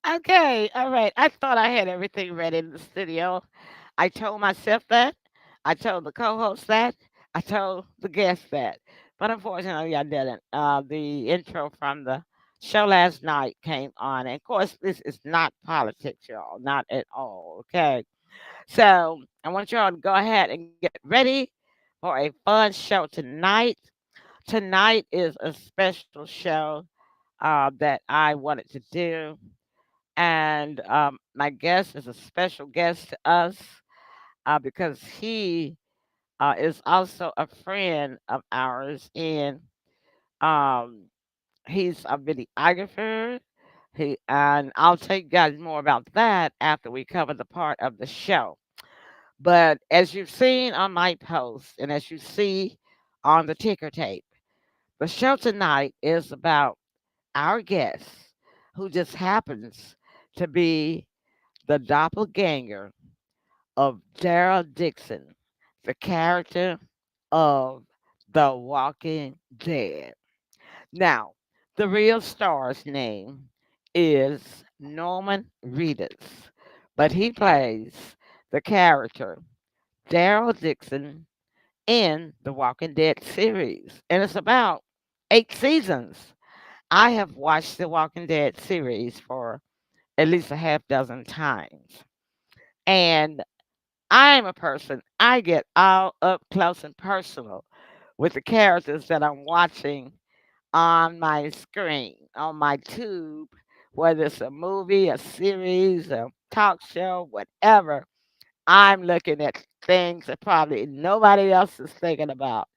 Okay, all right. I thought I had everything ready in the studio. I told myself that. I told the co-host that. I told the guest that. But unfortunately, I didn't. The intro from the show last night came on. And of course, this is not politics, y'all. Not at all. Okay. So I want y'all to go ahead and get ready for a fun show tonight. Tonight is a special show that I wanted to do, and my guest is a special guest to us because he is also a friend of ours, and um, he's a videographer. And I'll tell you guys more about that after we cover the part of the show. But as you've seen on my post, and as you see on the ticker tape, the show tonight is about our guest, who just happens to be the doppelganger of Darryl Dixon, the character of The Walking Dead. Now, the real star's name is Norman Reedus, but he plays the character Darryl Dixon in the Walking Dead series, and it's about 8 seasons. I have watched the Walking Dead series for at least a half dozen times. And I'm a person, I get all up close and personal with the characters that I'm watching on my screen, on my tube, whether it's a movie, a series, a talk show, whatever. I'm looking at things that probably nobody else is thinking about.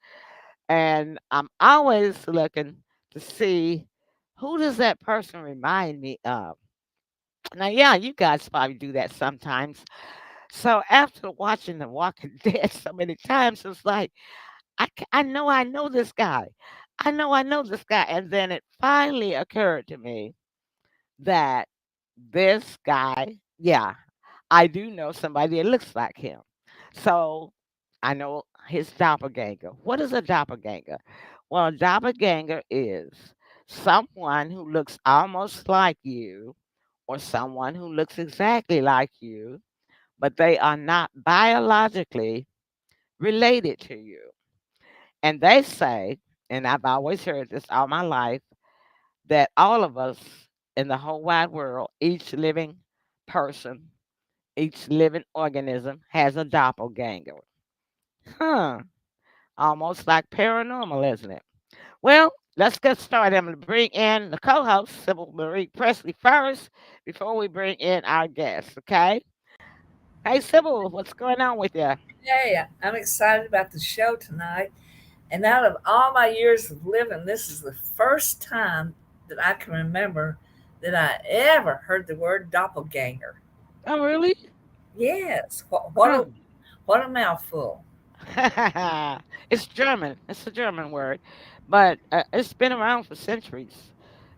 And I'm always looking to see who does that person remind me of. Now, yeah, you guys probably do that sometimes. So after watching The Walking Dead so many times, it's like I know this guy. I know this guy, and then it finally occurred to me that this guy, yeah, I do know somebody that looks like him. So I know his doppelganger. What is a doppelganger? Well, a doppelganger is someone who looks almost like you or someone who looks exactly like you, but they are not biologically related to you. And they say, and I've always heard this all my life, that all of us in the whole wide world, each living person, each living organism has a doppelganger. Huh. Almost like paranormal, isn't it? Well, let's get started. I'm going to bring in the co host, Sybil Marie Presley, first before we bring in our guest, okay? Hey, Sybil, what's going on with you? Hey, I'm excited about the show tonight. And out of all my years of living, this is the first time that I can remember that I ever heard the word doppelganger. Oh, really? Yes, Oh. what a mouthful. It's German. It's a German word, but it's been around for centuries.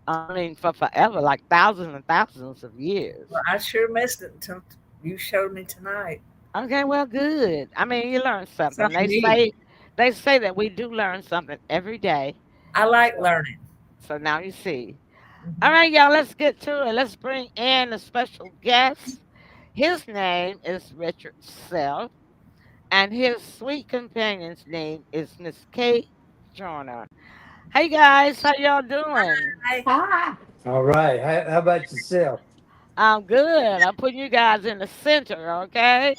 I mean, for forever, like thousands and thousands of years. Well, I sure missed it until you showed me tonight. Okay, well, good. I mean, you learn something. Something new. They say that we do learn something every day. I like So, learning. so now you see. All Hmm. right, y'all, let's get to it. Let's bring in a special guest. His name is Richard Self, and his sweet companion's name is Miss Kate Joyner. Hey guys, how y'all doing? Hi. Hi. All right. How about yourself? I'm good. I'm putting you guys in the center, okay?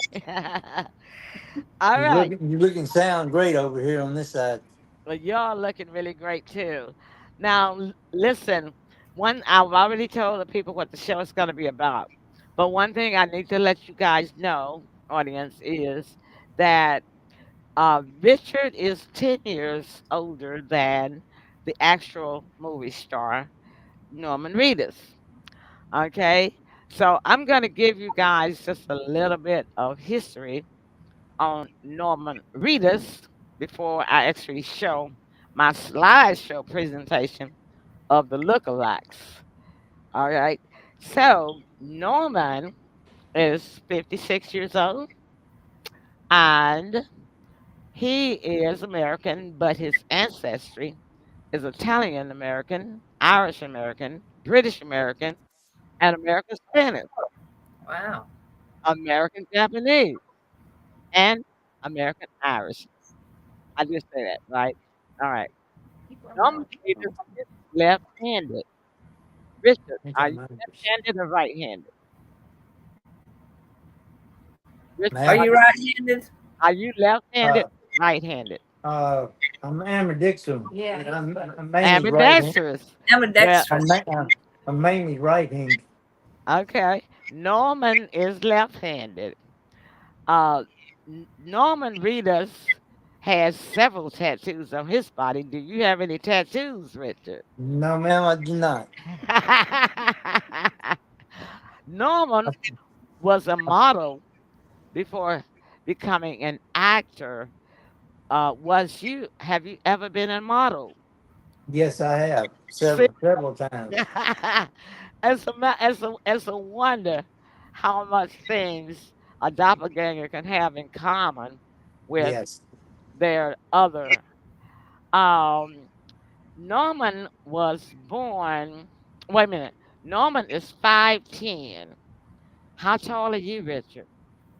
All right. You look and sound great over here on this side. Well, y'all looking really great too. Now, listen, one I've already told the people what the show is going to be about. But one thing I need to let you guys know, audience, is that Richard is 10 years older than the actual movie star, Norman Reedus. Okay, so I'm going to give you guys just a little bit of history on Norman Reedus before I actually show my slideshow presentation of the lookalikes. All right, so Norman is 56 years old and he is American, but his ancestry is Italian American, Irish American, British American, and American Spanish, Wow. American Japanese, and American Irish. I just say that, right? All right. Norman Reedus is left-handed. Richard, I think are I you might be. left-handed or right-handed? Richard, Are Man, you right-handed? are you left-handed, uh, right-handed? uh, I'm Dixon. Yeah. And I'm mainly right-handed. Ambidextrous. Well, Ambidextrous. I'm mainly right-handed. okay. Norman is left-handed. Uh, Norman Reedus has several tattoos on his body. Do you have any tattoos, Richard? No, ma'am, I do not. Norman was a model before becoming an actor. Was you? Have you ever been a model? Yes, I have See, several times. it's a wonder how much things a doppelganger can have in common with Yes, their other. Um, Norman was born. Wait a minute. Norman is 5'10". How tall are you, Richard?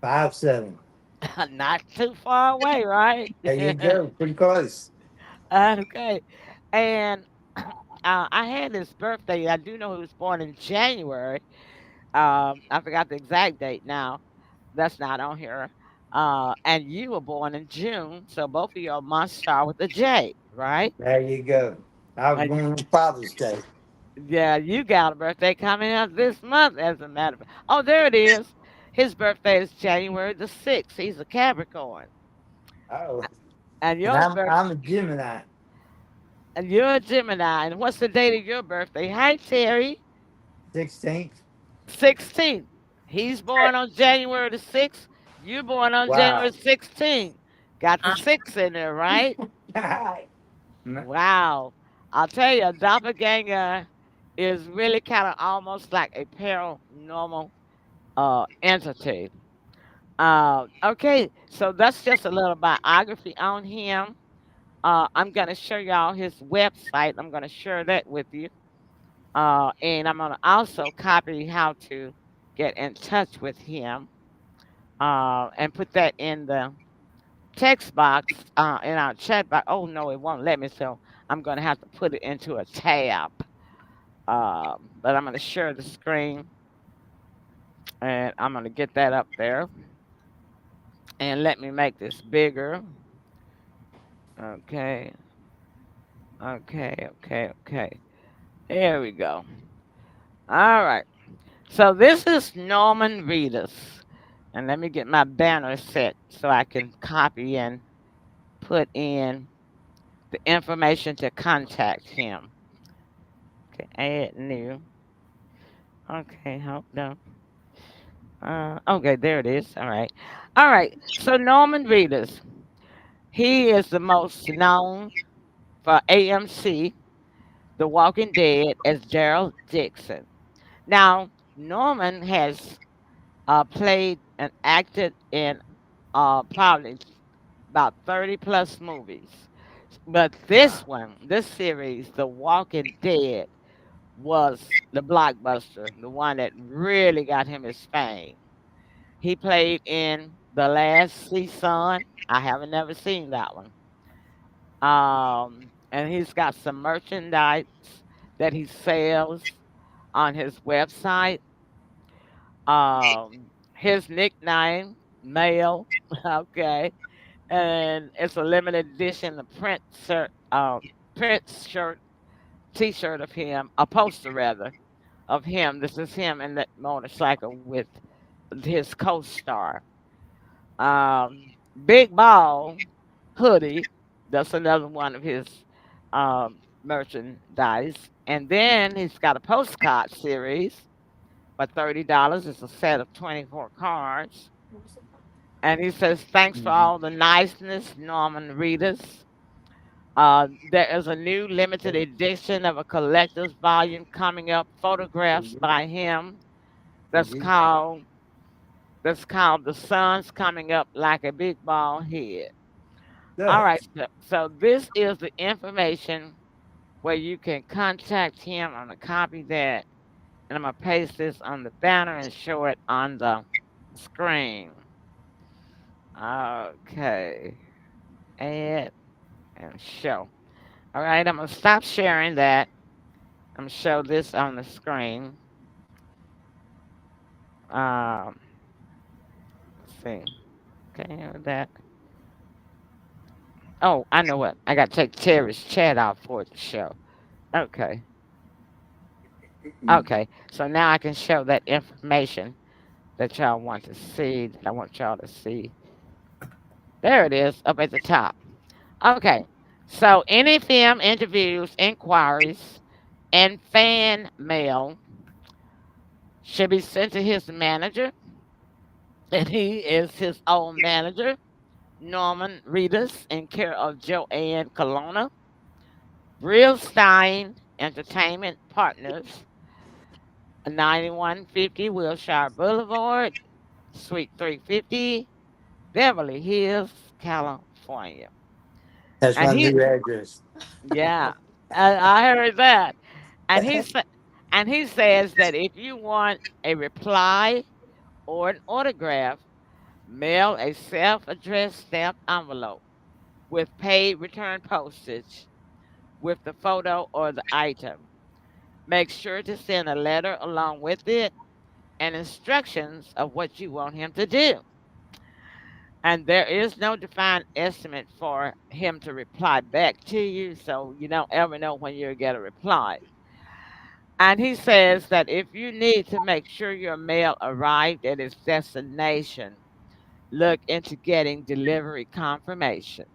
5'7". Not too far away, right? There you go, pretty close. Okay. And I had his birthday. I do know he was born in January. I forgot the exact date now. That's not on here. And you were born in June, so both of your months start with a J, right? There you go. I was And born on Father's Day. yeah, you got a birthday coming up this month, as a matter of fact. Oh, there it is. His birthday is January the 6th. He's a Capricorn. Oh, And and your birth I'm a Gemini. and you're a Gemini. And what's the date of your birthday? Hi, Terry. 16th. 16th. He's born on January the 6th. You're born on January Wow. 16th. Got the Uh, six in there, right? No, Wow. I'll tell you, a doppelganger is really kind of almost like a paranormal entity. Okay, so that's just a little biography on him. I'm going to show y'all his website. I'm going to share that with you. And I'm going to also copy how to get in touch with him and put that in the text box in our chat box. Oh, no, it won't let me. So I'm going to have to put it into a tab. But I'm going to share the screen and I'm going to get that up there. And let me make this bigger. Okay. Okay. There we go. All right. So this is Norman Reedus. And let me get my banner set so I can copy and put in the information to contact him. Okay, add new. Okay, hold on. Okay, there it is. All right. All right. So Norman Reedus, he is the most known for AMC, The Walking Dead, as Darryl Dixon. Now, Norman has played and acted in probably about 30 plus movies. But this wow. one, this series, The Walking Dead, was the blockbuster, the one that really got him his fame. He played in The Last Season. I haven't never seen that one. And he's got some merchandise that he sells on his website. His nickname, Mail, okay, and it's a limited edition, a print shirt, T-shirt of him, a poster rather of him. This is him in that motorcycle with his co-star. Big Ball hoodie. That's another one of his merchandise. And then he's got a postcard series for $30. It's a set of 24 cards. And he says, thanks for Mhm. all the niceness, Norman readers. There is a new limited edition of a collector's volume coming up, photographs by him. That's called that's called The Sun's Coming Up Like a Big Ball Head. All right, Yes. so this is the information where you can contact him. I'm gonna copy that And I'm going to paste this on the banner and show it on the screen. Okay. Add and show. All right, I'm going to stop sharing that. I'm going to show this on the screen. Um, let's see. Okay, that. Oh, I know what. I got to take Terry's chat out for it to show. Okay. Okay. So now I can show that information that y'all want to see, that I want y'all to see. There it is, up at the top. Okay. So any film interviews, inquiries, and fan mail should be sent to his manager, and he is his own manager, Norman Reedus, in care of Joanne Colonna, Stein Entertainment Partners, 9150 Wilshire Boulevard, Suite 350, Beverly Hills, California. That's And my he, new address. yeah, I heard that. And he says that if you want a reply or an autograph, mail a self-addressed stamped envelope with paid return postage with the photo or the item. Make sure to send a letter along with it and instructions of what you want him to do. And there is no defined estimate for him to reply back to you, so you don't ever know when you'll get a reply. And he says that if you need to make sure your mail arrived at its destination, look into getting delivery confirmation.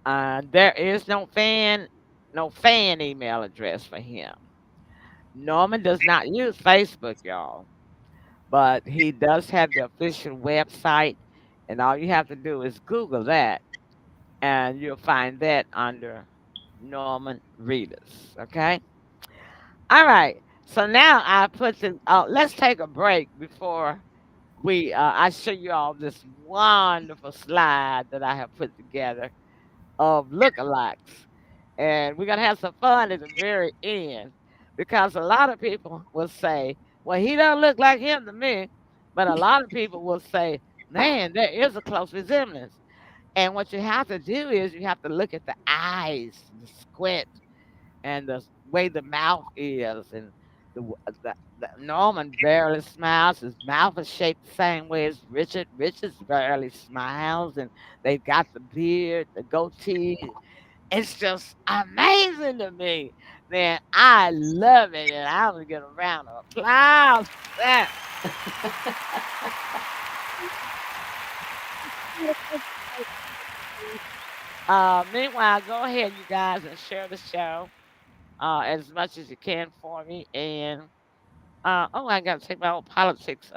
There is no fan email address for him. Norman does not use Facebook, y'all, but he does have the official website, and all you have to do is Google that, and you'll find that under Norman Readers. Okay. All right. So now I put the. Let's take a break before I show you all this wonderful slide that I have put together of lookalikes. And we're going to have some fun at the very end because a lot of people will say, well, he don't look like him to me. But a lot of people will say, man, there is a close resemblance. And what you have to do is you have to look at the eyes, the squint, and the way the mouth is. And the Norman barely smiles. His mouth is shaped the same way as Richard. Richard's barely smiles. And they've got the beard, the goatee. It's just amazing to me. Man, I love it. And I'm going to get a round of applause for that. Meanwhile, go ahead, you guys, and share the show as much as you can for me. And I got to take my old politics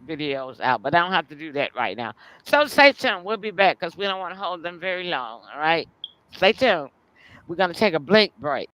videos out, but I don't have to do that right now. So stay tuned. We'll be back because we don't want to hold them very long. All right, stay tuned. We're gonna take a blink break.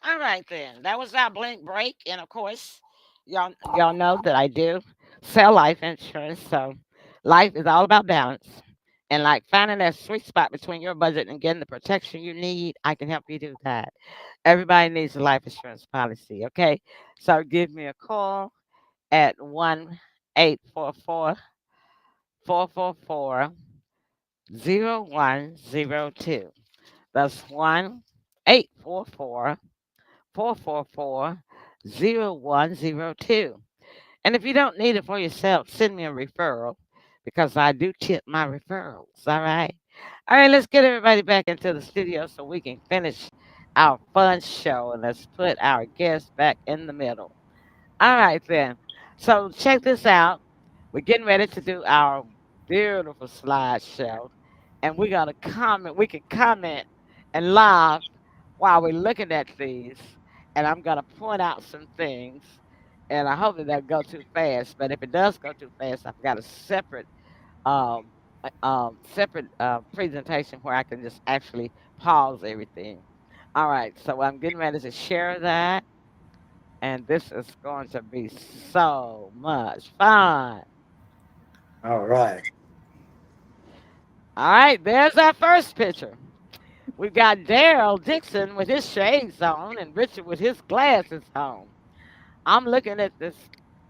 All right then. That was our blink break, and of course, y'all know that I do sell life insurance. So life is all about balance, and like finding that sweet spot between your budget and getting the protection you need. I can help you do that. Everybody needs a life insurance policy. Okay, so give me a call at 1-844-444-0102. That's 1-844-444-0102. And if you don't need it for yourself, send me a referral because I do tip my referrals. All right. All right, let's get everybody back into the studio so we can finish our fun show and let's put our guests back in the middle. All right, then. So check this out. We're getting ready to do our beautiful slideshow, and we're gonna comment. We can comment and laugh while we're looking at these, and I'm gonna point out some things. And I hope that that go too fast. But if it does go too fast, I've got a um, separate presentation where I can just actually pause everything. All right, so I'm getting ready to share that, and this is going to be so much fun. All right. All right, there's our first picture. We've got Darryl Dixon with his shades on and Richard with his glasses on. I'm looking at this,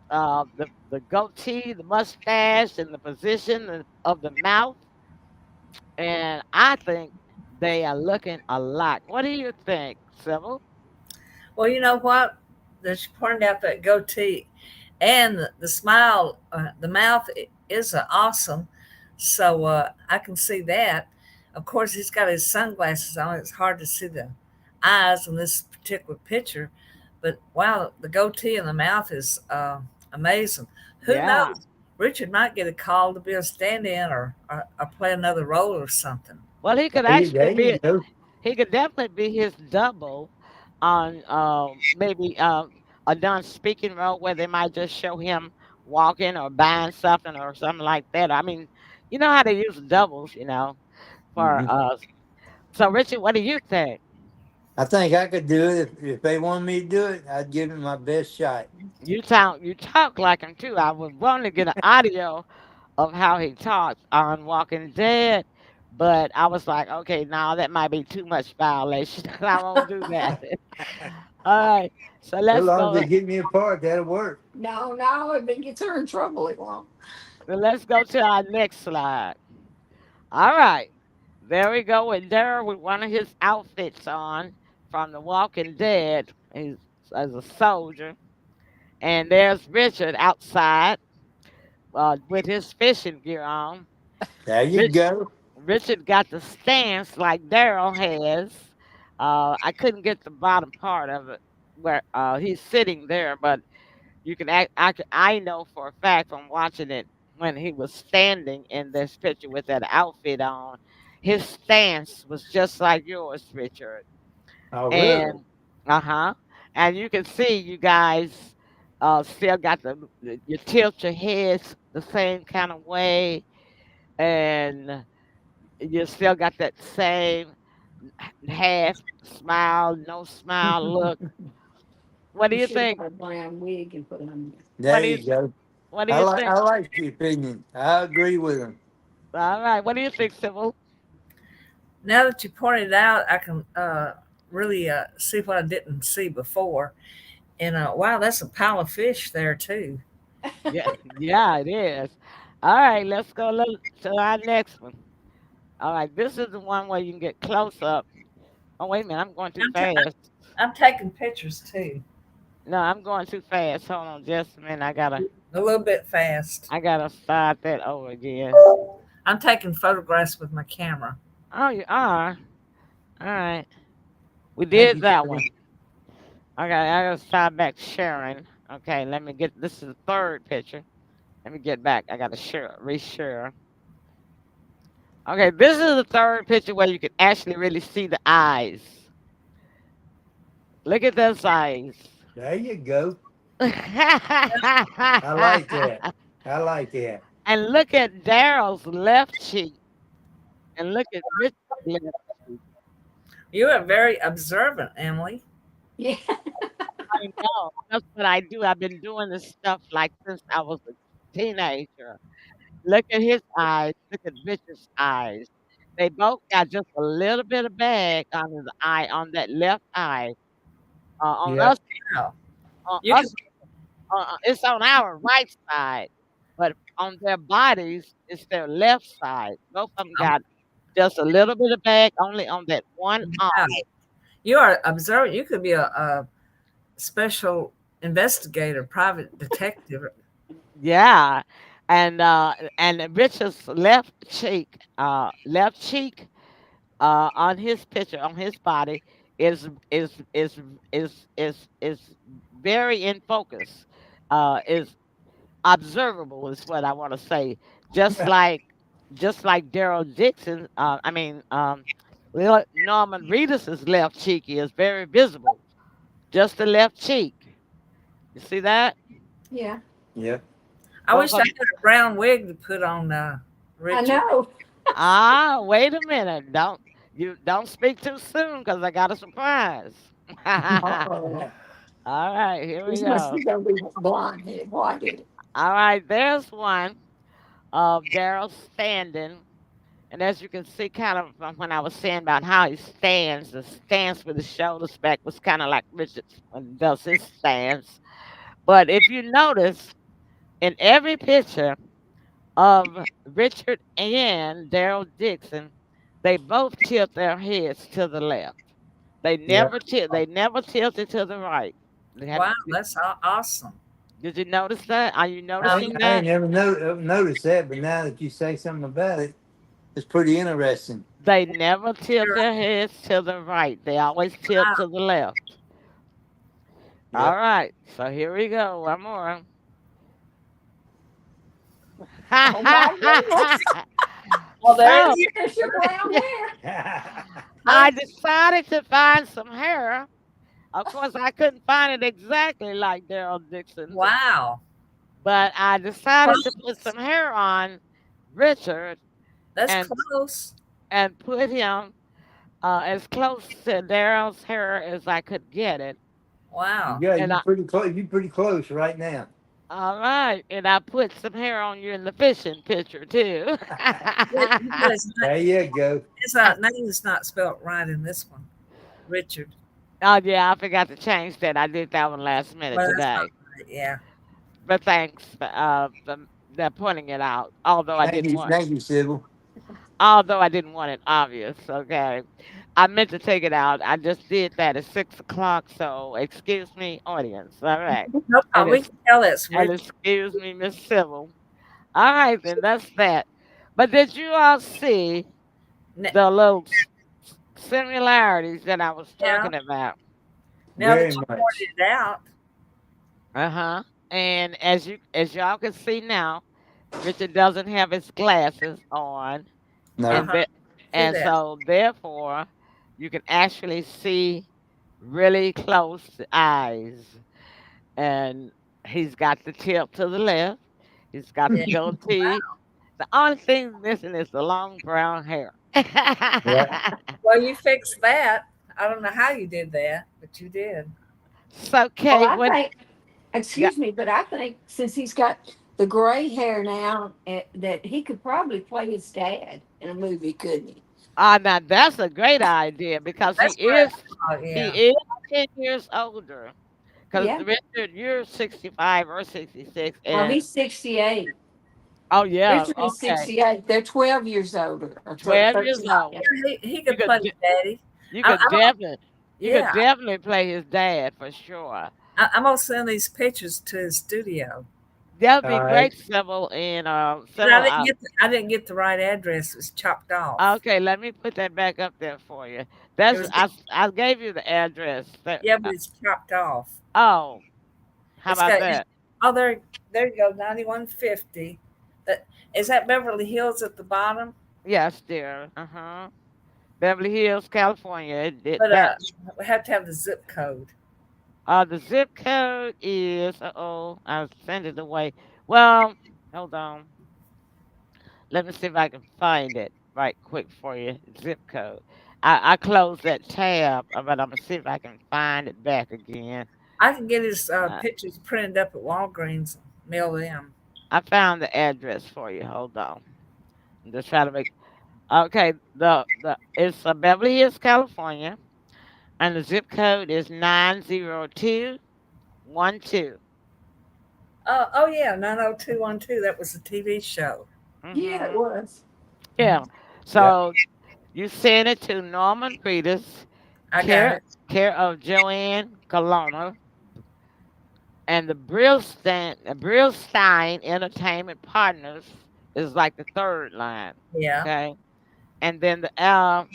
the goatee, the mustache, and the position of the mouth, and I think they are looking alike. What do you think, Sybil? Well, you know what? That she pointed out that goatee and the smile, the mouth is awesome. So I can see that. Of course, he's got his sunglasses on. It's hard to see the eyes in this particular picture. But wow, the goatee and the mouth is amazing. Who Yeah. knows? Richard might get a call to be a stand in or play another role or something. Well, he could There actually you be. go. He could definitely be his double on maybe a non-speaking role where they might just show him walking or buying something or something like that. I mean, you know how they use doubles, for Mhm. So Richard, what do you think? I think I could do it if they want me to do it. I'd give it my best shot. You talk like him too. I would want to get an audio of how he talks on Walking Dead, but I was like, okay, now that might be too much violation. I won't do that. All right, so As let's long as go. they get me a part, that'll work. No, no, if it gets her in trouble, it won't. Let's go to our next slide. All right, there we go with Darryl with one of his outfits on from The Walking Dead. He's as a soldier, and there's Richard outside with his fishing gear on. There you Rich, go. Richard got the stance like Darryl has. I couldn't get the bottom part of it where he's sitting there, but you can act. I know for a fact from watching it when he was standing in this picture with that outfit on, his stance was just like yours, Richard. Oh, really? And and you can see you guys still got you tilt your heads the same kind of way, and you still got that same half smile, no smile look. What do You you should have think? got a brown wig and put it on there. What There do you you go. What do you I think? like your opinion. I agree with them. All right. What do you think, Sybil? Now that you pointed it out, I can really see what I didn't see before. And wow, that's a pile of fish there too. Yeah, yeah, it is. All right, let's go to our next one. All right, this is the one where you can get close up. Oh, wait a minute, I'm going too I'm, ta- fast. I'm taking pictures too, No, I'm going too fast. Hold on just a minute. I gotta a little bit fast. I gotta start that over again. I'm taking photographs with my camera. Oh, you are. All right. We Thank did you, that Shirley. one. Okay, I gotta start back sharing. Okay, let me get this is the third picture. Let me get back. I gotta share reshare. Okay, this is the third picture where you can actually really see the eyes. Look at those eyes. There you go. And I like that. I like that. look at Daryl's left cheek. And look at Richard's left cheek. You are very observant, Emily. Yeah. I know. That's what I do. I've been doing this stuff like since I was a teenager. Look at his eyes. Look at Richard's eyes. They both got just a little bit of bag on his eye, on that left eye. On Yep. us, Wow. on You can us, it's on our right side, but on their bodies, it's their left side. Both of them um, got just a little bit of bag only on that one eye. wow. You are observant. You could be a special investigator, private detective. Yeah, and Richard's left cheek, on his picture on his body is is is is very in focus. Is observable is what I want to say. Just like just like Darryl Dixon. I mean, Norman Reedus's left cheek is very visible. Just the left cheek. You see that? Yeah. Yep. I Both wish I of had a brown wig to put on I Richard. know. Wait a minute. Don't speak too soon because I got a surprise. Uh-oh. All right, here we This must go. be going to be blonde-headed, white-headed. All right, there's one of Daryl standing. And as you can see, kind of from when I was saying about how he stands, the stance with his shoulders back was kind of like Richard when he does his stance. But if you notice, in every picture of Richard and Daryl Dixon, they both tilt their heads to the left. Yep. They never tilted to the right. They had, Wow, that's awesome. did you notice that? Are you I, noticing I ain't that? never noticed that, but now that you say something about it, it's pretty interesting. They never tilt You're their heads to the right. They always tilt right. to the left. All Yep. right. So here we go. One more. Oh, my goodness. Well, there it So is. There's your brown hair. I decided to find some hair. Of course, I couldn't find it exactly like Daryl Dixon's, Wow. but I decided to put Close. some hair on Richard That's and close. put him as close to Daryl's hair as I could get it. You Wow. got And you pretty close. You pretty close right now. all right, and I put some hair on you in the fishing picture too. But There you go. his name is not spelled right in this one. Richard. Oh yeah, I forgot to change that. I did that one last minute Well, that's not today. right. Yeah. But thanks for pointing it out. Thank you, Sybil. Although I didn't want it obvious. Okay, I meant to take it out. I just did that at 6 o'clock. So excuse me, audience. All right, No and problem. We it's can tell it's and Richard. excuse me, Miss Sybil. All right, then that's that. But did you all see N- the little similarities that I was Yeah. talking about? Now Very that you much. pointed it out, Uh-huh. And as y'all can see now, Richard doesn't have his glasses on, No. and uh-huh. See that. so therefore you can actually see really close eyes. And he's got the tip to the left. He's got Yeah. the goatee. The only thing missing is the long brown hair. Yeah. Well, you fixed that. I don't know how you did that, but you did. So, Well, Kate, I what? think, excuse me, but I think since he's got the gray hair now, that he could probably play his dad in a movie, couldn't he? Now that's a great idea because That's great. Oh, he yeah. is 10 years older. Because Yeah. Richard, you're 65 or 66, No, and he's 68. oh yeah, Richard is okay, 68. They're 12 years older, or 12 years 13. old. Yeah. He You could could play de- daddy. you I, could I'm, definitely you could yeah. definitely play his dad for sure. I'm going to send these pictures to his studio. That would be All right. great, Sybil. And But Sybil, I didn't get the right address. It was chopped off. okay, let me put that back up there for you. It That's was I gave you the address. Yeah, but it's chopped off. Oh, how It's about got that? oh there you go, 9150. That is that Beverly Hills at the bottom. Yes, dear. Uh-huh. Beverly Hills, California. But That we have to have the zip code. the zip code is I'll send it away. Well, hold on. Let me see if I can find it. right quick for you. Zip code. I closed that tab, but I'm gonna see if I can find it back again. I can get his Uh, pictures printed up at Walgreens, mail them. I found the address for you. Hold on. I'm just trying to make. Okay, the it's Beverly Hills, California, and the zip code is 90212. Oh yeah, 90212. That was a TV show. Yeah, it Mm-hmm. was. Yeah. Yeah. So you send it to Norman Reedus, I got care it. care of Joanne Colonna, and the Brillstein Entertainment Partners is like the third line. Yeah. Okay, and then the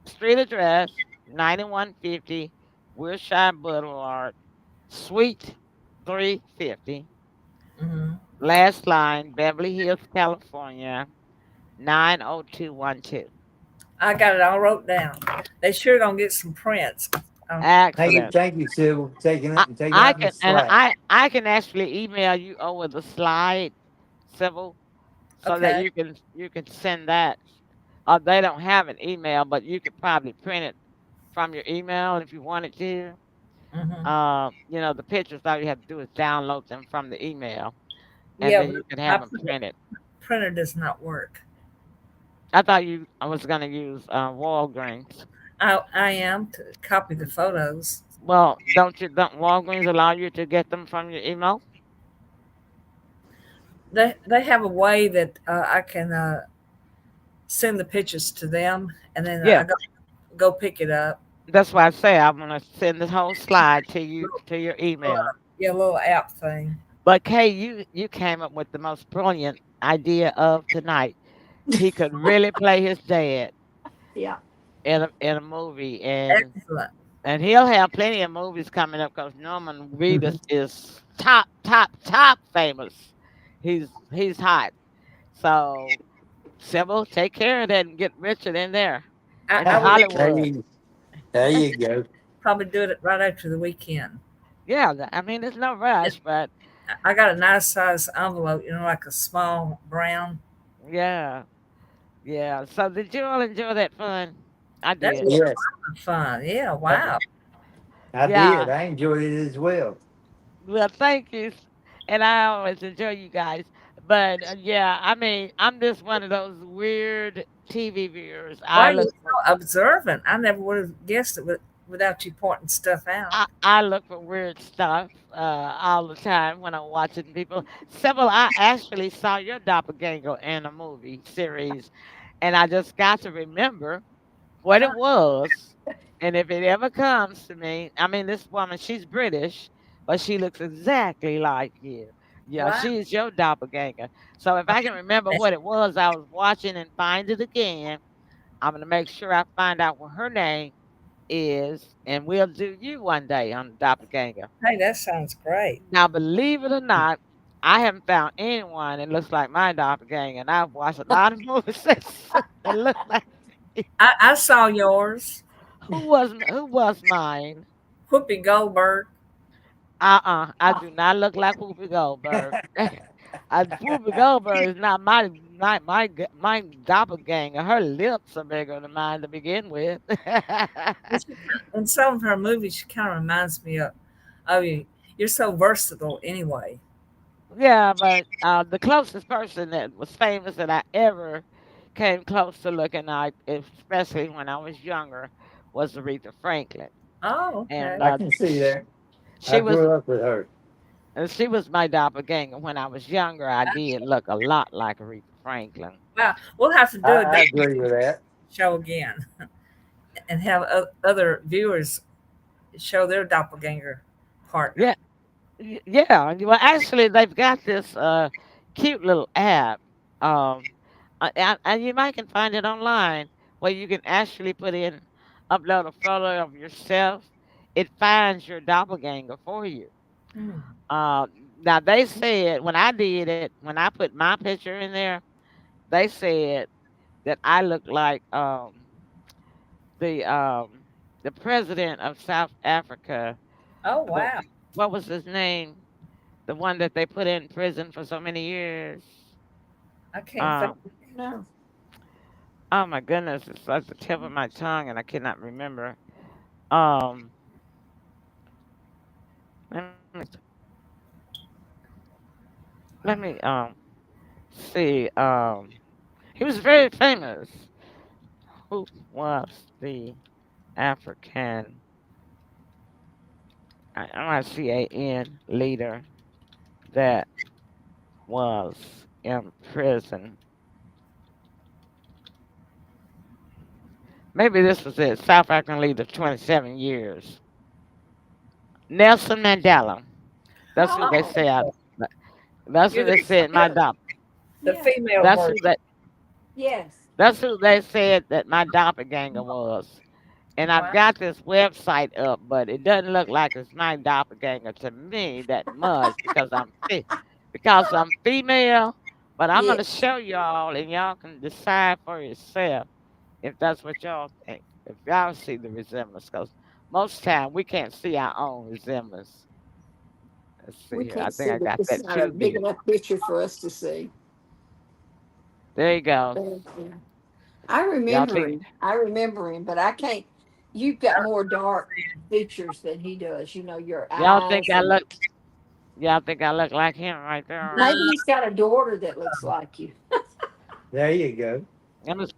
street address 9150 Wilshire Boulevard, Suite 350. Hmm. Last line, Beverly Hills, California 90212. I got it all wrote down. They sure gonna get some prints. Um, Excellent. Thank you, Sybil, for taking I, it and taking I out the can and slack. I can actually email you over the slide, Sybil, so that okay. you can send that. They don't have an email, but you could probably print it from your email if you wanted to. Hmm. The pictures all you have to do is download them from the email, and Yeah, then but you can my have them printed. printer does not work. I was gonna use Walgreens. I am to copy the photos. Well, don't Walgreens allow you to get them from your email? They have a way that I can send the pictures to them, and then Yeah, go pick it up. that's why I say I'm gonna send this whole slide to you to your email. Yeah, a little app thing. But Kay, you came up with the most brilliant idea of tonight. He could really play his dad Yeah. in a movie, Excellent. and he'll have plenty of movies coming up because Norman Reedus Mhm. is top famous. He's hot. So Sybil, take care of that and get Richard in there I into would There Hollywood. you, there you go. probably do it right after the weekend. Yeah, I mean, there's no rush, but I got a nice size envelope, like a small brown. yeah, yeah. So did you all enjoy that fun? I That did. was Yes, fun. Yeah, uh, wow. I did. Yeah. I enjoyed it as well. Well, thank you. And I always enjoy you guys. But yeah, I mean, I'm just one of those weird TV viewers. Why are you so observant? I never would have guessed it without you pointing stuff out. I look for weird stuff all the time when I'm watching people. Several, I actually saw your doppelganger in a movie series, and I just got to remember what it was. And if it ever comes to me, I mean, this woman, she's British, but she looks exactly like you. Yeah, Wow. she's your doppelganger. So if I can remember what it was I was watching and find it again, I'm going to make sure I find out what her name is, and we'll do you one day on doppelganger. Hey, that sounds great. Now, believe it or not, I haven't found anyone that looks like my doppelganger, and I've watched a lot of movies that look like me. I saw yours, Who was mine? Whoopi Goldberg. I do not look like Whoopi Goldberg. Whoopi Goldberg is not my doppelganger. Her lips are bigger than mine to begin with. In some of her movies, she kind of reminds me of you. You're so versatile anyway. Yeah, but the closest person that was famous that I ever came close to looking like, especially when I was younger, was Aretha Franklin, Oh, okay. and I can see that. I she was grew up with her. she was my doppelganger. When I was younger, I did look a lot like Aretha Franklin. Wow. We'll have to do a I agree with that. show again and have other viewers show their doppelganger partner. Yeah, yeah. Well, actually, they've got this cute little app, um, and you might can find it online where you can actually upload a photo of yourself. It finds your doppelganger for you. Hmm. Uh, Now they said when I did it, when I put my picture in there, they said that I look like the um the president of South Africa. Oh, The wow. what was his name? The one that they put in prison for so many years. I can't think. Um, No. Oh my goodness, it's at the tip of my tongue, and I cannot remember. Um, let me see. He was very famous. Who was the African RICAN leader that was in prison? Maybe this was it. South African leader, 27 years. Nelson Mandela. That's who they Oh, said. That's who You're they said my doc. the yeah, female That's who version. they. yes. That's who they said that my doppelganger was. And I've Wow. got this website up, but it doesn't look like it's my doppelganger to me that much because I'm female. But I'm Yeah. gonna show y'all, and y'all can decide for yourself if that's what y'all think. If y'all see the resemblance, because most time we can't see our own resemblance. Let's see We here. I can't think see I that. got It's that not a big QB. enough picture for us to see. There you go. But, yeah. I Y'all remember think him. I remember him, but I can't. You've got more dark features than he does. You know, your y'all think eyes I and look y'all think I look like him right there or maybe not? No, he's got a daughter that looks like you. There you go. I'm just,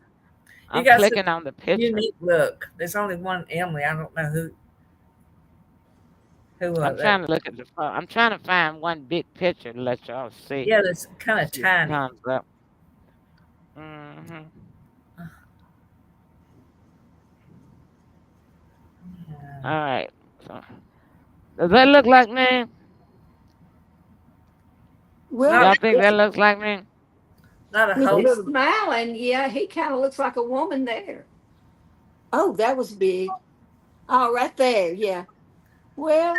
you I'm got such clicking on the a picture. unique look. There's only one Emily. I don't know who I'm that. trying to look at the phone. I'm trying to find one big picture to let y'all see. Yeah, that's kind of See if it tiny. comes up. Hmm. All Yeah. right. So, does that look like me? Well, Not Y'all think that looks like me? not a with whole the It, little. smiling, yeah, he kind of looks like a woman there. Oh, that was big. Oh, right there. Yeah. Well,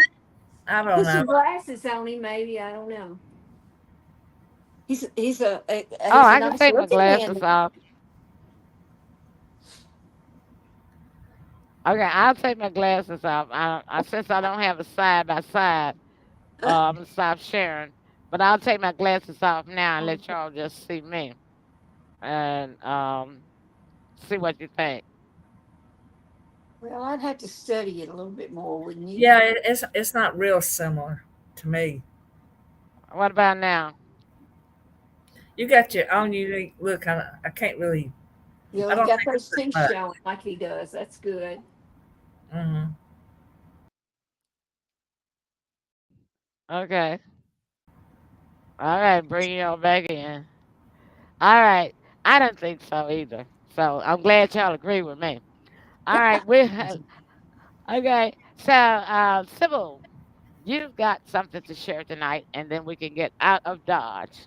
I don't put know. some glasses on him, maybe. I don't know. Oh, He's a I can nice take my looking glasses man. off. Okay, I'll take my glasses off. Since I don't have a side by side, I'm gonna stop sharing. But I'll take my glasses off now and let Okay. y'all just see me and see what you think. Well, I'd have to study it a little bit more, wouldn't you? Yeah, it's not real similar to me. What about now? You got your own unique look. I can't really. You know, I you don't got think those it's as teeth much. showing like he does. That's good. Hmm. Okay. All right, bring y'all back in. All right. I don't think so either. So I'm glad y'all agree with me. All right, we okay. So Sybil, you've got something to share tonight, and then we can get out of Dodge.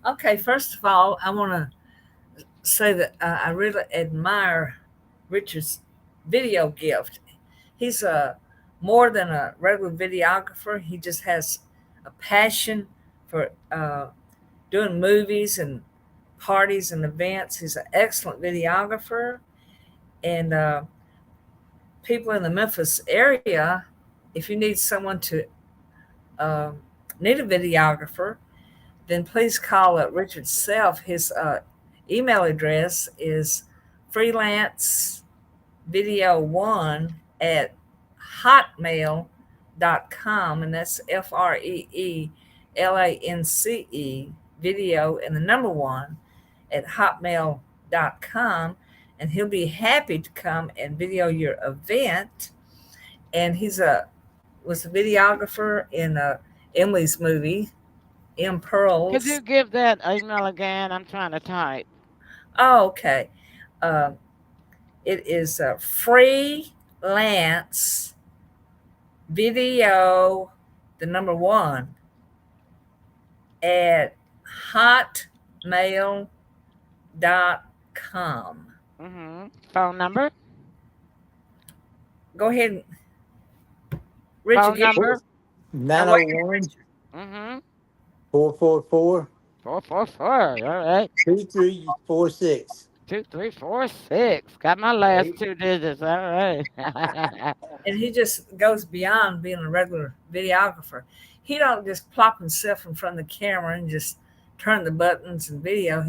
Okay, first of all, I want to say that I really admire Richard's video gift. He's more than a regular videographer. He just has a passion for doing movies and parties and events. He's an excellent videographer. And people in the Memphis area, if you need someone to uh, need a videographer, then please call Richard Self. His email address is freelance video1 at hotmail.com, and that's FREELANCE video and the number one at hotmail.com, and he'll be happy to come and video your event. And he's a was a videographer in Emily's movie M Could you Pearls. give that email again? I'm trying to type. Oh, okay. uh, it is freelance video, the number one, at hotmail.com. Phone number. Go ahead, and Richard. Phone Get number. 901 Mm-hmm. 444 444. All right. 2346. 2346. Got my Hey, last two digits. All right. and he just goes beyond being a regular videographer. He don't just plop himself in front of the camera and just turn the buttons and video.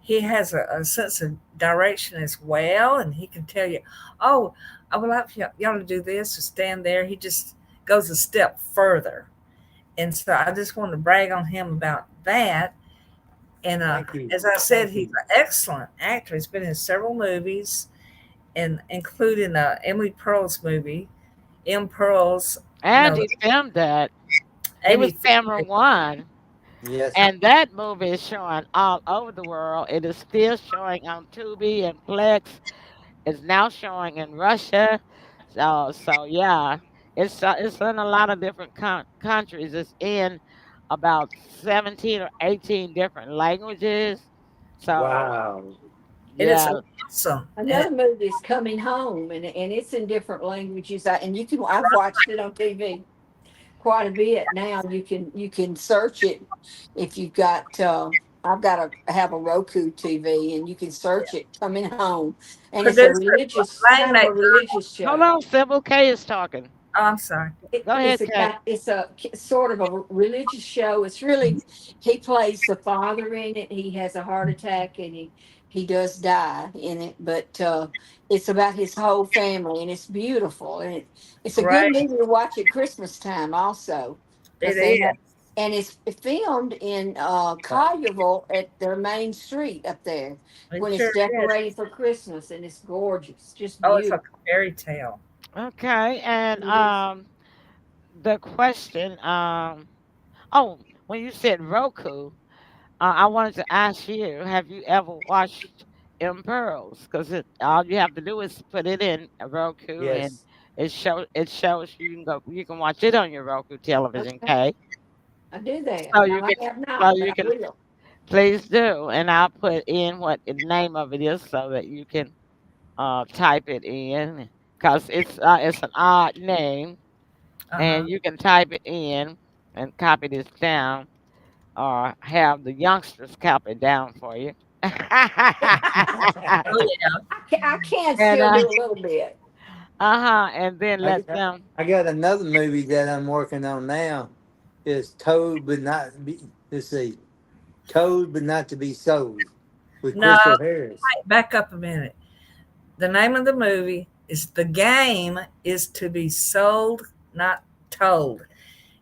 he has a sense of direction as well, and he can tell you, "Oh, I would like for y'all to do this or stand there." He just goes a step further, and so I just want to brag on him about that. And Thank you. as I said, Thank he's you. an excellent actor. He's been in several movies, and including Emily Pearl's movie, M. Pearl's, And no, he filmed that. He was Amy. camera one. Yes. And that movie is showing all over the world. It is still showing on Tubi and Plex. It's now showing in Russia. So yeah, it's in a lot of different countries. It's in about 17 or 18 different languages. So Wow. And it's yeah. awesome. And Another movie is Coming Home, and it's in different languages. And you can I've watched it on TV quite a bit now. You can search it if you've got. I've got to have a Roku TV, and you can search it. Coming Home, and it's a producer religious Lane kind of a religious Hold show. on, Sybil K is talking. Oh, I'm sorry. Go ahead, Kay. It's a sort of a religious show. It's really he plays the father in it. He has a heart attack and he does die in it, but it's about his whole family and it's beautiful and it's a good Great. movie to watch at Christmas time also It because they is. have and it's filmed in Wow. Collierville at their main street up there It when it's sure is. decorated for Christmas and it's gorgeous, just Oh, it's beautiful. like a fairy tale. Okay, and It is. the question, oh, when you said Roku, I wanted to ask you, have you ever watched M Pearls? Because all you have to do is put it in a Roku, and Yes. it shows you can watch it on your Roku television, Okay, okay? I do that. So No, you I can have so not, but you I can will. please do, and I'll put in what the name of it is so that you can type it in, because it's an odd name, Uh huh. and you can type it in and copy this down, or have the youngsters copy it down for you. Oh yeah. I can And still do a little bit. and then I, let got- them. I got another movie that I'm working on now. It's Told but not be. Let's see. Told but not to be sold with No, Crystal Harris. back up a minute. The name of the movie is "The Game is to be Sold, Not Told."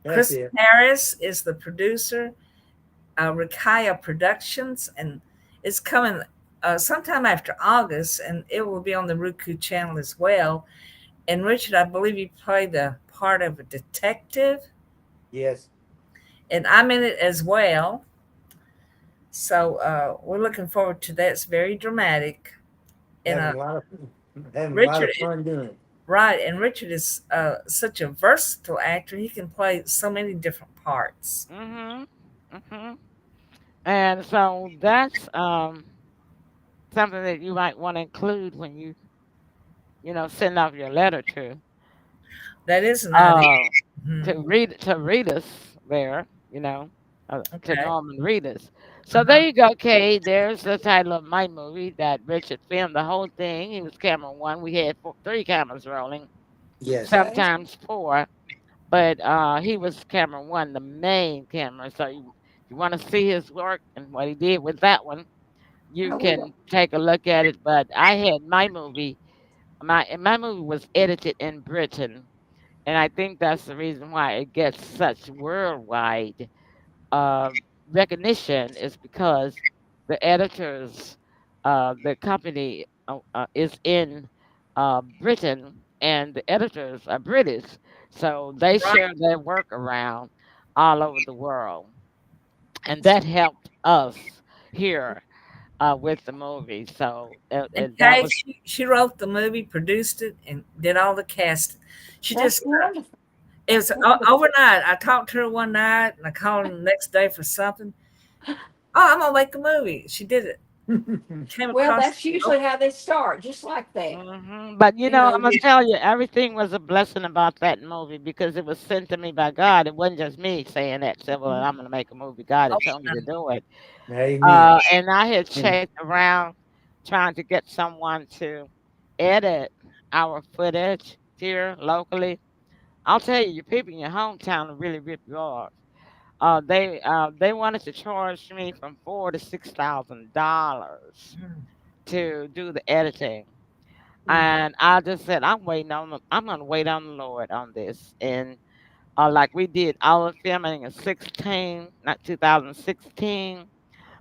That's Chris it. Harris is the producer. Rakaya Productions, and it's coming sometime after August, and it will be on the Roku channel as well. And Richard, I believe you play the part of a detective, Yes. and I'm in it as well. So we're looking forward to that. It's very dramatic, and Having a lot Richard of fun doing it. right, and Richard is such a versatile actor. He can play so many different parts. Mhm. Mhm. And so that's something that you might want to include when you send off your letter That is an idea. uh Mhm. to readers there, to Okay. Norman readers. Uh So there huh. you go, Kay. There's the title of my movie that Richard filmed the whole thing. He was camera one. We had three cameras rolling, Yes. Okay. sometimes four, but he was camera one, the main camera. So you want to see his work and what he did with that one, you I will. can take a look at it. But I had my movie was edited in Britain, and I think that's the reason why it gets such worldwide uh, recognition, is because the editors, the company is in Britain, and the editors are British, so they Right. share their work around all over the world, and That's that helped us here with the movie. So And that Kay, was. she wrote the movie, produced it, and did all the casting. She that's just, wonderful. it That's was wonderful. overnight. I talked to her one night and I called her the next day for something. Oh, I'm going to make a movie. She did it. Came Well, across, that's usually how they start, just like that. But I'm gonna Just tell you, everything was a blessing about that movie because it was sent to me by God. It wasn't just me saying that, said, "Well, I'm gonna make a movie." God oh, had told me to do it. Amen. And I had And checked around trying to get someone to edit our footage here locally. I'll tell you, your people in your hometown will really rip you off. they wanted to charge me from $4,000 to $6,000 Mm. to do the editing. Mm. And I just said, I'm gonna wait on the Lord on this. And like we did all the filming in 16, not 2016,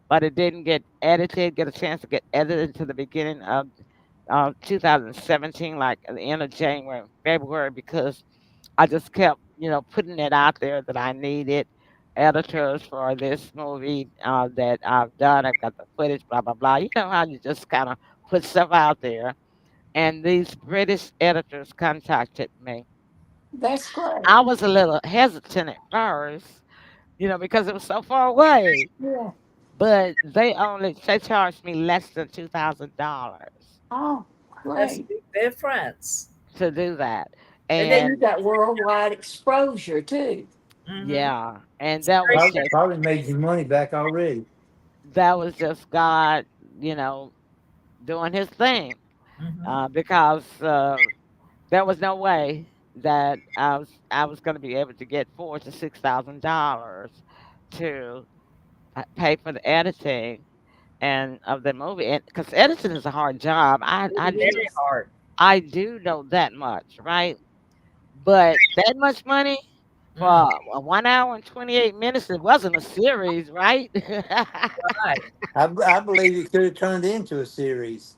but it didn't get a chance to get edited to the beginning of 2017, like at the end of January, February, because I just kept, putting it out there that I needed editors for this movie that I've done. I've got the footage, blah, blah, blah. You know how you just kind of put stuff out there. And these British editors contacted me. That's great. I was a little hesitant at first, because it was so far away. Yeah. But they charged me less than $2,000 Oh, That's a great. big difference. to do that. And And then, you And got worldwide exposure too. mm-hmm. yeah, and It's great. Probably made your money back already. that was just God, doing his thing. Mm-hmm. Because there was no way that I was going to be able to get $4,000 to $6,000 to pay for the editing and of the movie, and because editing is a hard job. It's very hard. I do know that much, right? But that much money for Mm. a 1 hour and 28 minutes, it wasn't a series, right? Right. I believe it could have turned into a series.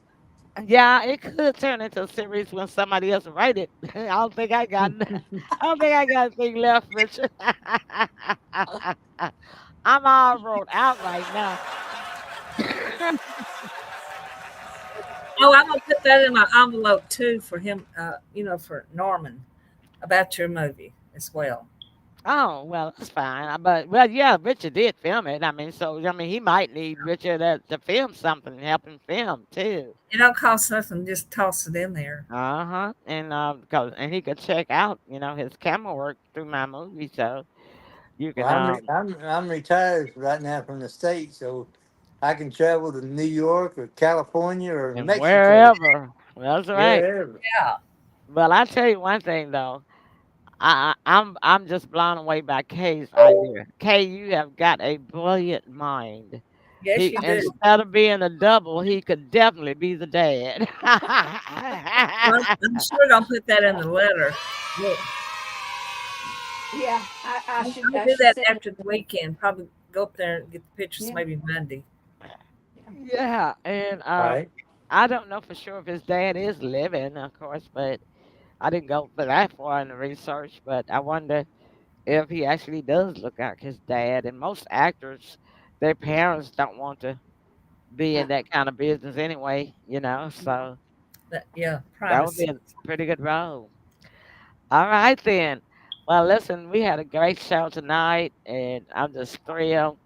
Yeah, it could turn into a series when somebody else write it. I don't think I got. I don't think I got anything left, Richard. I'm all wrote out right now. Oh, I'm gonna put that in my envelope too for him. For Norman about your movie as well. Oh well, that's fine. But well, yeah, Richard did film it. I mean, so I mean, he might need Richard to film something, help him film too. It don't cost nothing. Just toss it in there. Uh-huh. And and he could check out, his camera work through my movie, so you Well, can I'm retired right now from the state, so I can travel to New York or California or and Mexico, wherever. Well, that's right. wherever. Yeah. Well, I tell you one thing though. I'm just blown away by Kay's idea. Kay, you have got a brilliant mind. Yes, He you do. instead of being a double, he could definitely be the dad. Well, I'm sure gonna put that in the letter. Look, Yeah, I I'm should gonna I do should that send after the it. weekend. Probably go up there and get the pictures Yeah. maybe Monday. Yeah, and Right? I don't know for sure if his dad is living, of course, but I didn't go for that far in the research. But I wonder if he actually does look like his dad. And most actors, their parents don't want to be Uh, in that kind of business anyway, so Yeah, that would be privacy. a pretty good role. All right, then. Well, listen, we had a great show tonight, and I'm just thrilled.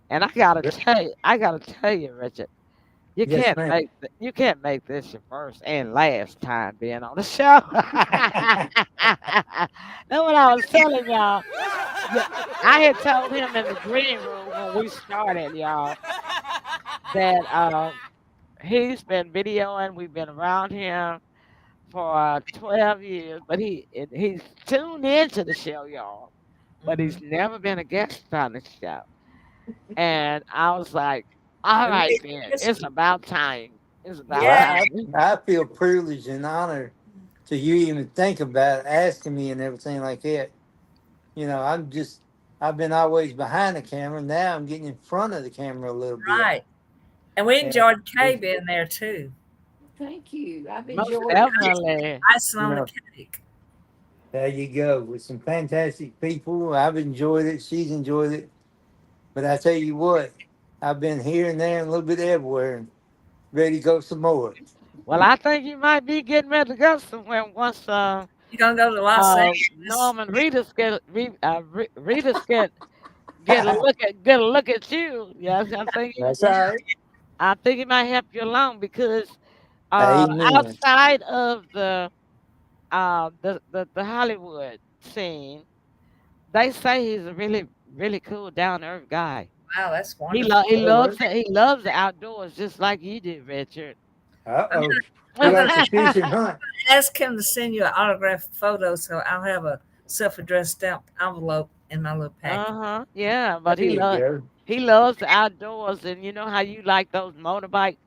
And I gotta tell you, Richard, Yes, ma'am. you can't make this your first and last time being on the show. That's what I was telling y'all. Yeah, I had told him in the green room when we started, y'all, that he's been videoing. We've been around him for 12 years, but he's tuned into the show, y'all. But Mm-hmm. he's never been a guest on the show. And I was like, all right, then, it's about time. It's about Yeah. Well, time. I feel privileged and honored to you even think about asking me and everything like that. I've been always behind the camera. Now I'm getting in front of the camera a little bit. Right. And we And enjoyed Kay it's, being there too. Thank you. I've Most enjoyed it. definitely. Icing you on the know, cake. there you go with some fantastic people. I've enjoyed it. She's enjoyed it. But I tell you what, I've been here and there and a little bit everywhere and ready to go some more. Well, I think you might be getting ready to go somewhere once You gonna go to Los Angeles? Norman Reedus get a look at you. Yes, That's all right. I think he might help you along because Amen. outside of the Hollywood scene, they say he's a really really cool down to earth guy. Wow, that's He wonderful. lo- he Uh loves it. He loves the outdoors just like you do, Richard. I'm oh. gonna, He I'm gonna likes to fish and hunt. ask him to send you an autographed photo, so I'll have a self-addressed stamped envelope in my little package. Uh-huh. Yeah, but There you go. he loves the outdoors, and you know how you like those motorbike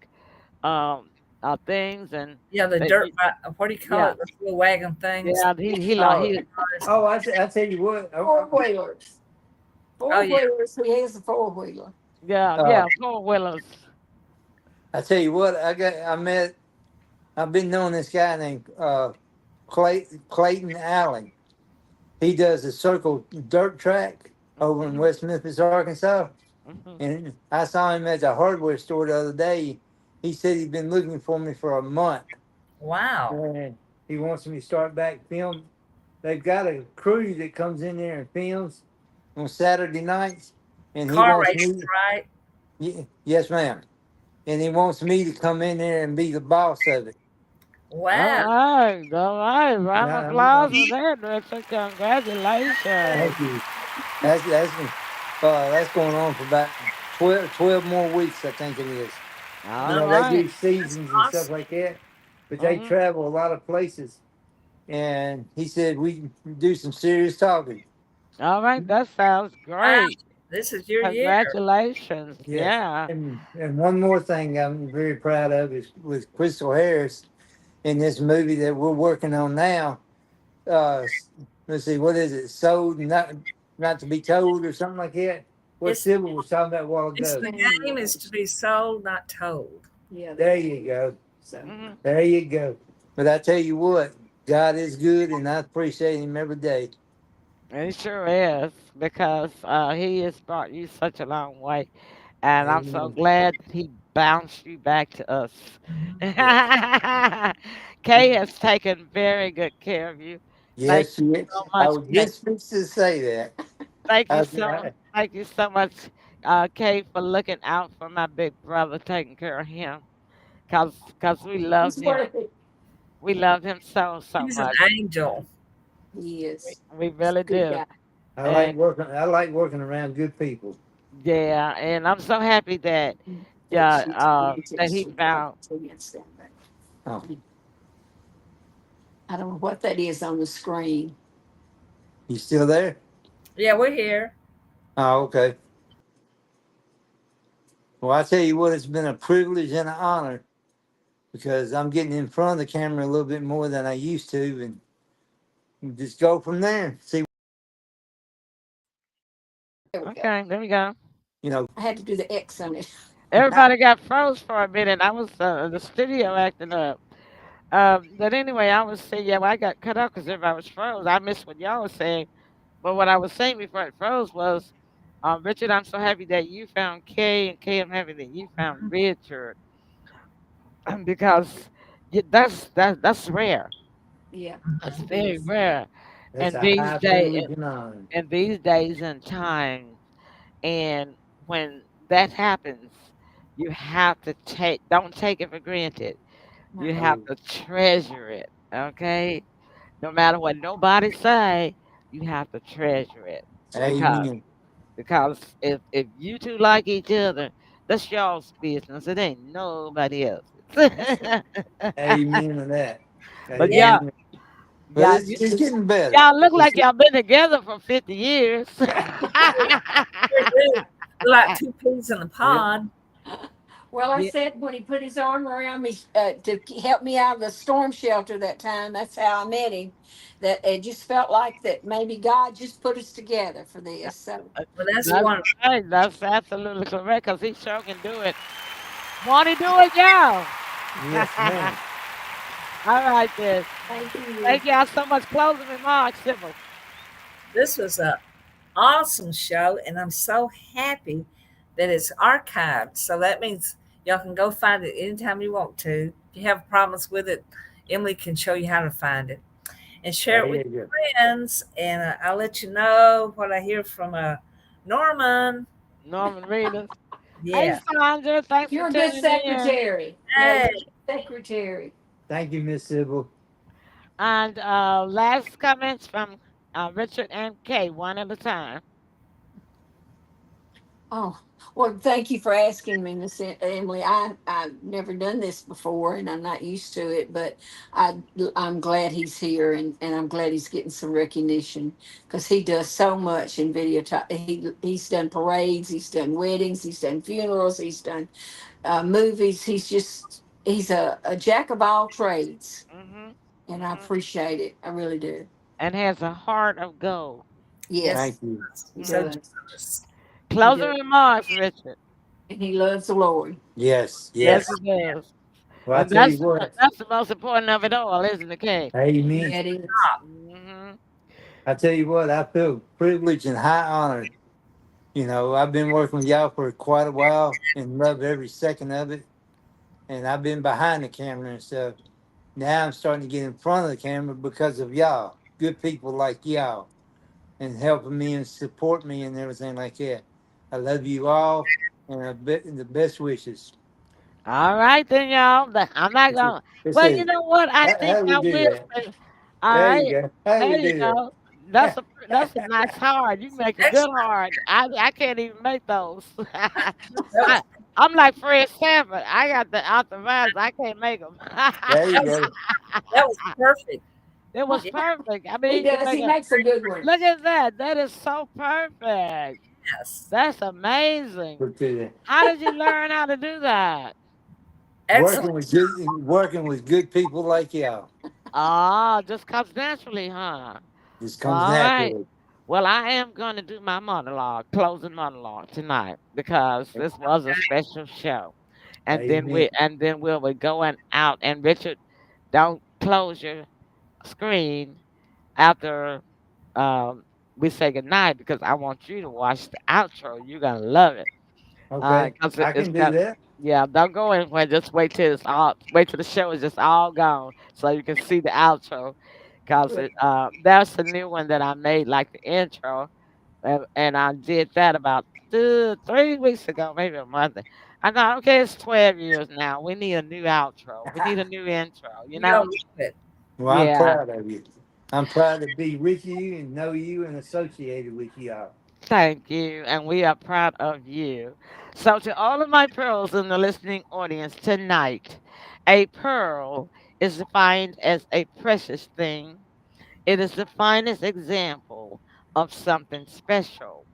um things and Yeah, the that dirt you, bike. What do you call yeah. it? The little wagon things. Yeah, he like Oh, he oh, I tell you what. Four wheelers. Oh Four yeah, wheelers. He has a four wheeler. yeah, Uh, yeah, four-wheelers. I tell you what. I met. I've been knowing this guy named Clayton Allen. He does a circle dirt track over in Mhm. West Memphis, Arkansas. Mhm. And I saw him at the hardware store the other day. He said he'd been looking for me for a month. wow. And he wants me to start back film. They've got a crew that comes in there and films on Saturday nights. And he Car wants races, me, right? yes, ma'am. And he wants me to come in there and be the boss of it. All Wow. right, all right. Round of Now, applause for that, Richard. Congratulations. thank you. That's going on for about 12 more weeks, I think it is. All No, They right. do that's seasons and stuff awesome. like that, but they Mhm. travel a lot of places. And he said we can do some serious talking. All right, that sounds Wow. great. This is your year. Congratulations. Yes. Yeah. And one more thing I'm very proud of is with Crystal Harris in this movie that we're working on now. Uh, let's see, what is it? Sold and not to be told or something like that. What It's Sybil was talking about a while it's ago. the game is to be sold, not told. Yeah. There you go. So Mhm. There you go. But I tell you what, God is good, and I appreciate Him every day. It sure is because he has brought you such a long way, and I'm so Amen. glad that he bounced you back to us. Mhm. Yes. Kay has taken very good care of you. Thank Yes, you yes. so I much, was Kay. just fixed to say that. I, Thank you so much, Kay, for looking out for my big brother, taking care of him, cause we love he's him. worth it. We love him so He's an much. angel. He is. We He's a really good do. guy. I And like working. I like working around good people. yeah, and I'm so happy that That's that he found. Oh, I don't know what that is on the screen. you still there? Yeah, we're here. Oh, okay. Well, I tell you what, it's been a privilege and an honor because I'm getting in front of the camera a little bit more than I used to, and we just go from there. See, There we go. Okay, there we go. you know, I had to do the X on it. Everybody got froze for a minute. I was the studio acting up. But anyway, I was saying, yeah, well, I got cut off because everybody was froze. I missed what y'all was saying, but what I was saying before it froze was, Richard, I'm so happy that you found Kay, and Kay, I'm happy that you found Richard because that's rare. Yeah, That's it very is. rare. that's And a these high days, privilege and honor. and these days and times, and when that happens, you have to don't take it for granted. You No. have Oh, to treasure it. Okay, no matter what nobody say, you have to treasure it because amen. if you two like each other, that's y'all's business. It ain't nobody else's. That's right. Amen to that. But Yeah, yeah, Amen. But y'all, it's getting better. y'all look It's, like y'all been together for 50 years. sure do. We're like two peas in a yeah. pod. Well, I Yeah. said when he put his arm around me to help me out of the storm shelter that time, that's how I met him. That it just felt like that maybe God just put us together for this. So Well, that's That's wonderful. right. That's absolutely correct because he sure can do it. Won't he do it, y'all? Yes, ma'am. All right, then. thank you. Thank y'all so much. Closing remarks, Sybil. This was a awesome show, and I'm so happy that it's archived. So that means y'all can go find it anytime you want to. If you have problems with it, Emily can show you how to find it and share There it with you go. your friends. And I'll let you know what I hear from Norman. Norman Reedus. Hey, Yeah. Sandra. Thanks for You're a good tuning in. secretary. Yeah, you're Hey, a good secretary. Thank you, Miss Sybil. And last comments from Richard and Kay, one at a time. Oh, well, thank you for asking me, Miss Emily. I've never done this before, and I'm not used to it, but I I'm glad he's here, and I'm glad he's getting some recognition because he does so much in video. He's done parades, he's done weddings, he's done funerals, he's done movies. He's a jack of all trades, Mhm. and I Mhm. appreciate it. I really do. And has a heart of gold. Yes, Thank Yes, you. he so Mhm. does. generous. He Closing does, remarks, Richard. and he loves the Lord. Yes, Yes, yes. he does. Well, I And tell you what, that's the most important of it all, isn't it, Kay? amen. Yeah, it is. Mhm. I tell you what, I feel privileged and high honored. You know, I've been working with y'all for quite a while and love every second of it. And I've been behind the camera and stuff. Now I'm starting to get in front of the camera because of y'all, good people like y'all, and helping me and support me and everything like that. I love you all, and the best wishes. All right then, y'all. I'm not It's a, gonna. it's Well, you a, know what? I how think do we I do will that? say. All There you right. go. How do we There you do go. That's that? a nice heart. You make a good Excellent. heart. I can't even make those. That I was I'm like Fred Sanford. I got the arthritis. I can't make them. There you that was go. that was perfect. It was Yeah, perfect. I mean, He you can does. make He a makes a good look one. at that. That is so perfect. yes. That's amazing. Look to that. How did you learn how to do that? Excellent. Working with good people like y'all. Oh, just comes naturally, huh? Just comes All right. naturally. Well, I am going to do my monologue, closing monologue tonight because this was a special show, and then Amen. we'll be going out. And Richard, don't close your screen after we say goodnight because I want you to watch the outro. You're gonna love it. Okay, Cause I it's can do got that. yeah. Don't go anywhere. Just wait till the show is just all gone so you can see the outro. Cause that's the new one that I made, like the intro, and I did that about 3 weeks ago, maybe a month. I thought, okay, it's 12 years now. We need a new outro. We need a new intro. You You're know? gonna love it. Well, I'm Yeah. proud of you. I'm proud to be with you and know you and associated with y'all. Thank you, and we are proud of you. So, to all of my pearls in the listening audience tonight, a pearl is defined as a precious thing. It is the finest example of something special.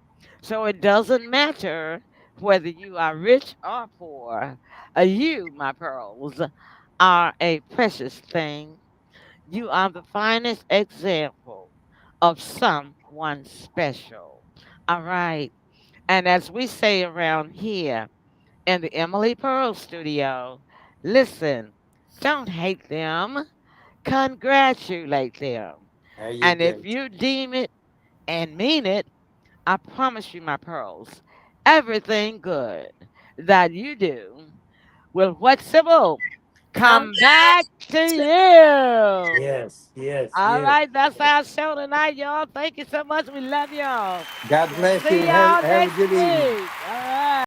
So, it doesn't matter whether you are rich or poor. You, my pearls, are a precious thing. You are the finest example of someone special. All right. And as we say around here in the Emily Pearl studio, listen, don't hate them, congratulate them. There you And go. if you deem it and mean it, I promise you, my pearls, everything good that you do will what's civil Come come back to to you. Yes, yes, All yes. right, that's our show tonight, y'all. Thank you so much. We love y'all. God bless you See and y'all have a next good evening. week. All